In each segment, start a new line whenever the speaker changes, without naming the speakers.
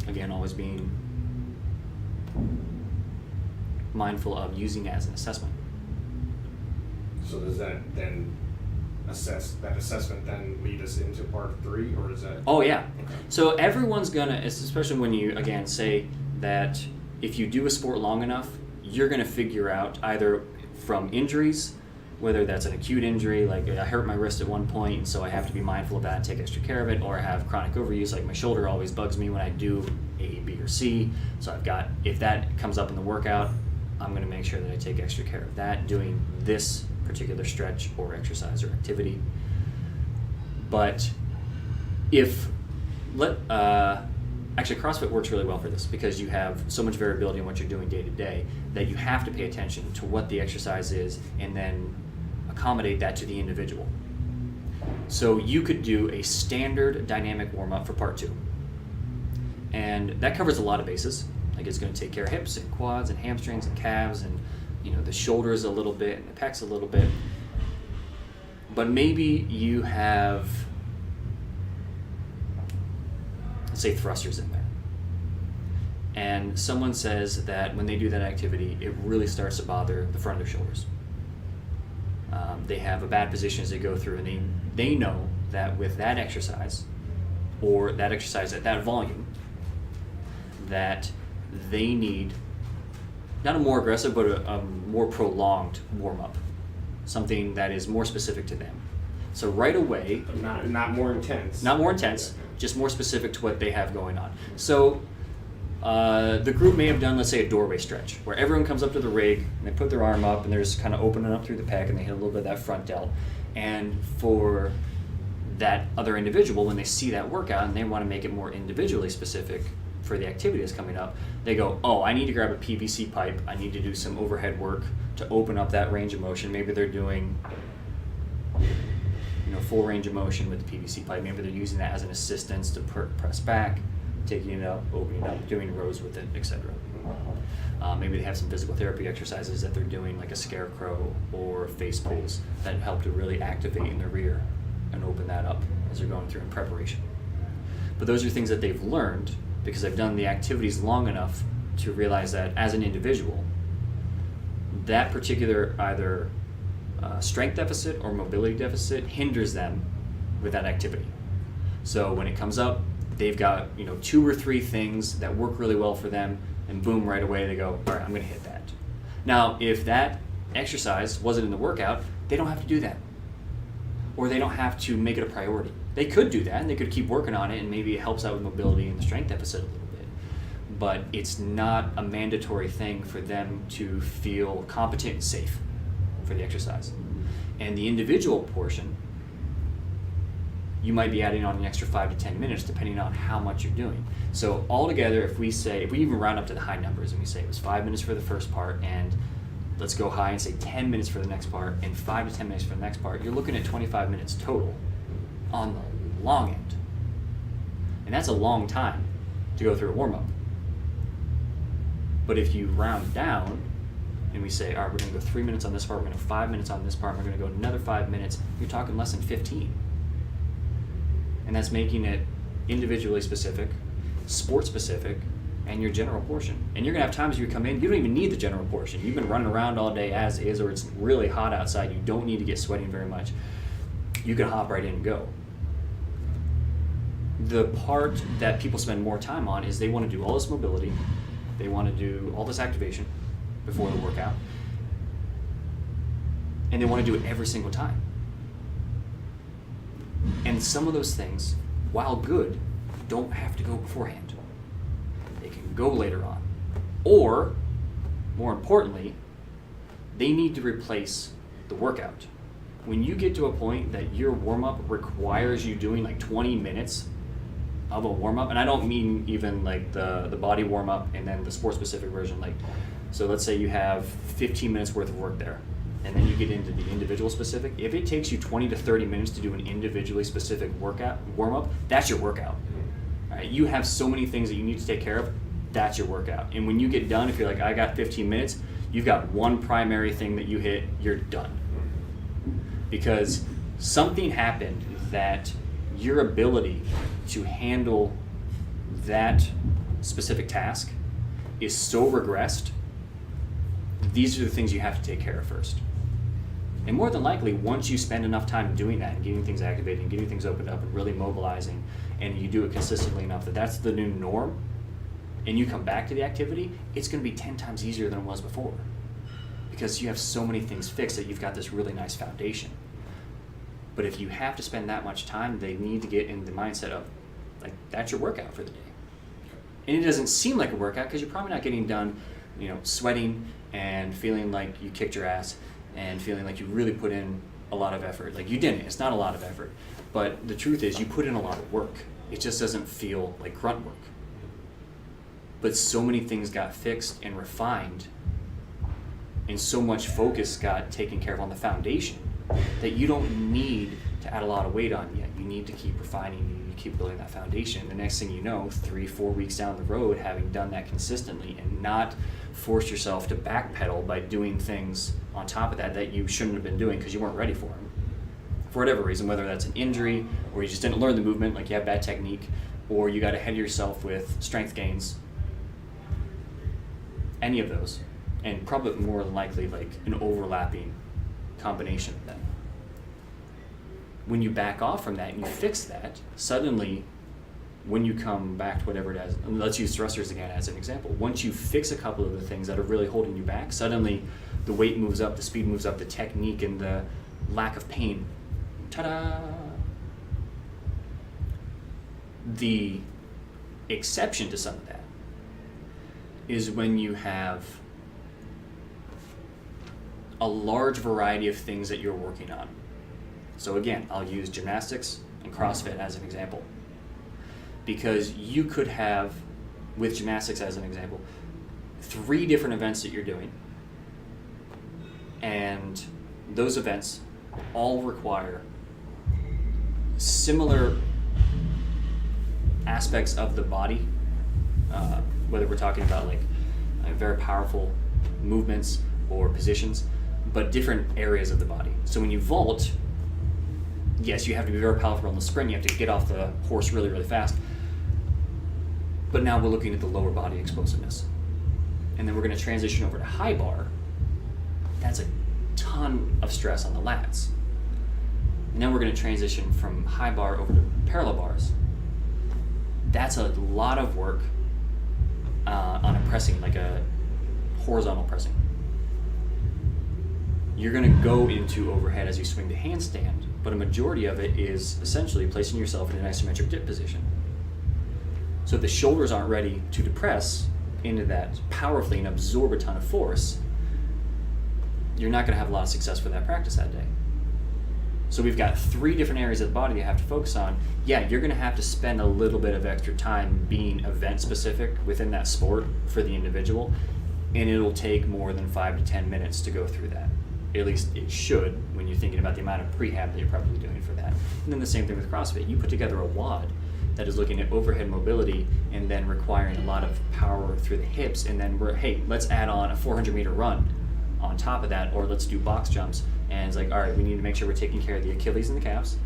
Again, always being mindful of using it as an assessment.
So does that then assessment then lead us into part 3, or is that?
Oh yeah.
Okay.
So everyone's gonna, especially when you again say that if you do a sport long enough, you're gonna figure out either from injuries, whether that's an acute injury, like I hurt my wrist at one point, and so I have to be mindful of that and take extra care of it, or I have chronic overuse, like my shoulder always bugs me when I do A, B, or C. So I've got, if that comes up in the workout, I'm going to make sure that I take extra care of that, doing this particular stretch or exercise or activity. But if, actually CrossFit works really well for this because you have so much variability in what you're doing day to day that you have to pay attention to what the exercise is and then accommodate that to the individual. So you could do a standard dynamic warm-up for part 2. And that covers a lot of bases. Like it's going to take care of hips and quads and hamstrings and calves and the shoulders a little bit and the pecs a little bit. But maybe you have, let's say, thrusters in there. And someone says that when they do that activity, it really starts to bother the front of their shoulders. They have a bad position as they go through, and they know that with that exercise, or that exercise at that volume, that they need not a more aggressive, but a more prolonged warm-up, something that is more specific to them. So right away,
Not more intense.
not more intense, just more specific to what they have going on. So the group may have done, let's say, a doorway stretch, where everyone comes up to the rig and they put their arm up and they're just kind of opening up through the pec and they hit a little bit of that front delt. And for that other individual, when they see that workout and they want to make it more individually specific for the activity that's coming up, they go, oh, I need to grab a PVC pipe, I need to do some overhead work to open up that range of motion. Maybe they're doing full range of motion with the PVC pipe. Maybe they're using that as an assistance to press back, taking it up, opening it up, doing rows with it, etc. Maybe they have some physical therapy exercises that they're doing, like a scarecrow or face pulls, that help to really activate in the rear and open that up as they're going through in preparation. But those are things that they've learned because they've done the activities long enough to realize that as an individual, that particular either strength deficit or mobility deficit hinders them with that activity. So when it comes up, they've got 2 or 3 things that work really well for them, and boom, right away they go, all right, I'm going to hit that. Now, if that exercise wasn't in the workout, they don't have to do that, or they don't have to make it a priority. They could do that, and they could keep working on it, and maybe it helps out with mobility and the strength deficit a little bit. But it's not a mandatory thing for them to feel competent and safe for the exercise. And the individual portion, you might be adding on an extra 5 to 10 minutes depending on how much you're doing. So altogether, if we even round up to the high numbers and we say it was 5 minutes for the first part, and let's go high and say 10 minutes for the next part and 5 to 10 minutes for the next part, you're looking at 25 minutes total on the long end. And that's a long time to go through a warm-up. But if you round down and we say, all right, we're going to go 3 minutes on this part, we're going to go 5 minutes on this part, we're going to go another 5 minutes, you're talking less than 15. And that's making it individually specific, sport specific, and your general portion. And you're going to have times you come in, you don't even need the general portion. You've been running around all day as is, or it's really hot outside, you don't need to get sweating very much. You can hop right in and go. The part that people spend more time on is they want to do all this mobility, they want to do all this activation before the workout, and they want to do it every single time. And some of those things, while good, don't have to go beforehand. They can go later on. Or, more importantly, they need to replace the workout. When you get to a point that your warm-up requires you doing like 20 minutes of a warm-up, and I don't mean even like the body warm-up and then the sport-specific version. So let's say you have 15 minutes worth of work there, and then you get into the individual specific. If it takes you 20 to 30 minutes to do an individually specific workout warm-up, that's your workout. All right? You have so many things that you need to take care of, that's your workout. And when you get done, if you're like, I got 15 minutes, you've got one primary thing that you hit, you're done. Because something happened that your ability to handle that specific task is so regressed, these are the things you have to take care of first. And more than likely, once you spend enough time doing that and getting things activated and getting things opened up and really mobilizing, and you do it consistently enough that that's the new norm, and you come back to the activity, it's going to be 10 times easier than it was before. Because you have so many things fixed that you've got this really nice foundation. But if you have to spend that much time, they need to get in the mindset of, like, that's your workout for the day. And it doesn't seem like a workout because you're probably not getting done, sweating and feeling like you kicked your ass and feeling like you really put in a lot of effort. Like, you didn't. It's not a lot of effort. But the truth is, you put in a lot of work. It just doesn't feel like grunt work. But so many things got fixed and refined, and so much focus got taken care of on the foundation that you don't need to add a lot of weight on yet. You need to keep refining, you need to keep building that foundation. The next thing you know, 3-4 weeks down the road, having done that consistently and not force yourself to backpedal by doing things on top of that you shouldn't have been doing because you weren't ready for them. For whatever reason, whether that's an injury, or you just didn't learn the movement, like you have bad technique, or you got ahead of yourself with strength gains, any of those, and probably more than likely like an overlapping combination of them. When you back off from that and you fix that, suddenly when you come back to whatever it is, and let's use thrusters again as an example, once you fix a couple of the things that are really holding you back, suddenly the weight moves up, the speed moves up, the technique and the lack of pain, ta-da! The exception to some of that is when you have a large variety of things that you're working on. So again, I'll use gymnastics and CrossFit as an example. Because you could have, with gymnastics as an example, 3 different events that you're doing. And those events all require similar aspects of the body, whether we're talking about like very powerful movements or positions, but different areas of the body. So when you vault, yes, you have to be very powerful on the sprint, you have to get off the horse really, really fast. But now we're looking at the lower body explosiveness. And then we're going to transition over to high bar. That's a ton of stress on the lats. And then we're going to transition from high bar over to parallel bars. That's a lot of work on a pressing, like a horizontal pressing. You're going to go into overhead as you swing to handstand, but a majority of it is essentially placing yourself in an isometric dip position. So if the shoulders aren't ready to depress into that powerfully and absorb a ton of force, you're not going to have a lot of success for that practice that day. So we've got 3 different areas of the body you have to focus on. Yeah, you're going to have to spend a little bit of extra time being event specific within that sport for the individual, and it'll take more than 5 to 10 minutes to go through that. At least it should when you're thinking about the amount of prehab that you're probably doing for that. And then the same thing with CrossFit. You put together a WOD that is looking at overhead mobility and then requiring a lot of power through the hips, and then let's add on a 400-meter run on top of that, or let's do box jumps. And it's like, all right, we need to make sure we're taking care of the Achilles and the calves.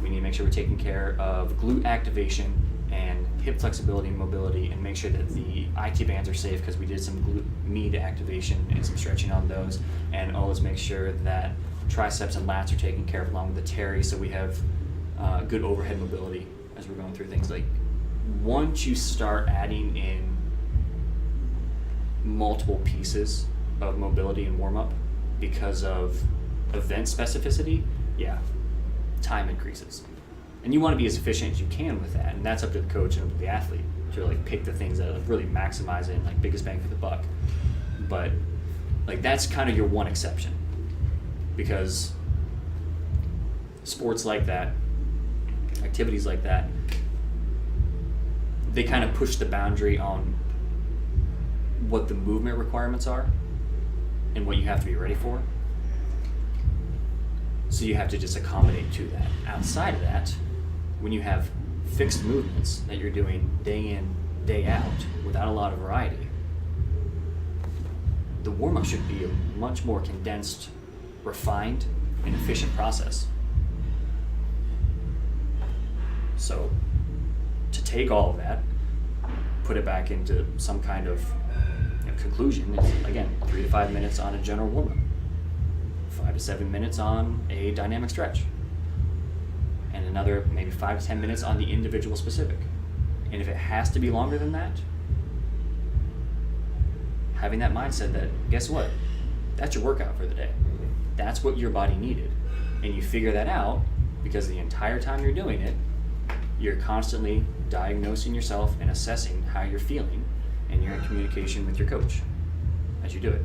We need to make sure we're taking care of glute activation and hip flexibility and mobility, and make sure that the IT bands are safe because we did some glute med activation and some stretching on those. And always make sure that triceps and lats are taken care of along with the Terry, so we have good overhead mobility as we're going through things. Like, once you start adding in multiple pieces of mobility and warm-up because of event specificity, yeah, time increases. And you want to be as efficient as you can with that, and that's up to the coach and up to the athlete to like pick the things that like really maximize it and like biggest bang for the buck. But like that's kind of your one exception, because sports like that, activities like that, they kind of push the boundary on what the movement requirements are and what you have to be ready for. So you have to just accommodate to that. Outside of that, when you have fixed movements that you're doing day in, day out, without a lot of variety, the warm-up should be a much more condensed, refined, and efficient process. So take all of that, put it back into some kind of conclusion. It's, again, 3 to 5 minutes on a general warm-up, 5 to 7 minutes on a dynamic stretch, and another maybe 5 to 10 minutes on the individual specific. And if it has to be longer than that, having that mindset that, guess what? That's your workout for the day. That's what your body needed. And you figure that out because the entire time you're doing it, you're constantly diagnosing yourself and assessing how you're feeling, and you're in communication with your coach as you do it.